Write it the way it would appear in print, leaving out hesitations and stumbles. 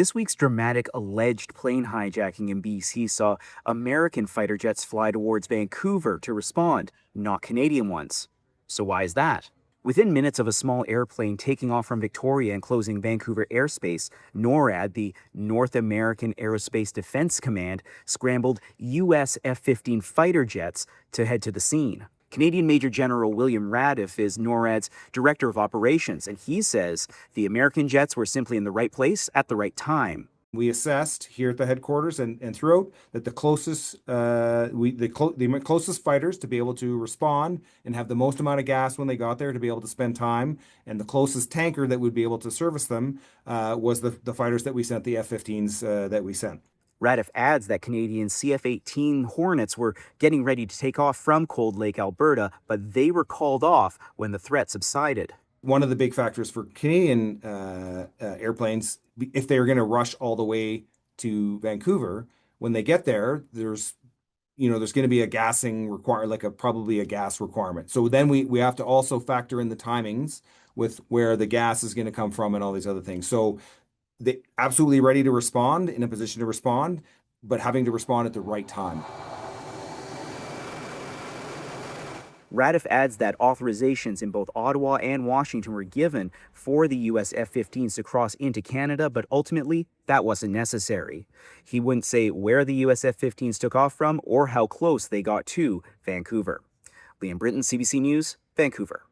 This week's dramatic alleged plane hijacking in BC saw American fighter jets fly towards Vancouver to respond, not Canadian ones. So why is that? Within minutes of a small airplane taking off from Victoria and closing Vancouver airspace, NORAD, the North American Aerospace Defense Command, scrambled U.S. F-15 fighter jets to head to the scene. Canadian Major General William Radiff is NORAD's Director of Operations, and he says the American jets were simply in the right place at the right time. We assessed here at the headquarters and throughout that the closest fighters to be able to respond and have the most amount of gas when they got there to be able to spend time, and the closest tanker that would be able to service them was the fighters that we sent, the F-15s that we sent. Radiff adds that Canadian CF-18 Hornets were getting ready to take off from Cold Lake, Alberta, but they were called off when the threat subsided. One of the big factors for Canadian airplanes, if they were going to rush all the way to Vancouver, when they get there, there's going to be a gassing probably a gas requirement. So then we have to also factor in the timings with where the gas is going to come from and all these other things. So they absolutely ready to respond, in a position to respond, but having to respond at the right time. Radiff adds that authorizations in both Ottawa and Washington were given for the U.S. F-15s to cross into Canada, but ultimately that wasn't necessary. He wouldn't say where the U.S. F-15s took off from or how close they got to Vancouver. Britten, CBC News, Vancouver.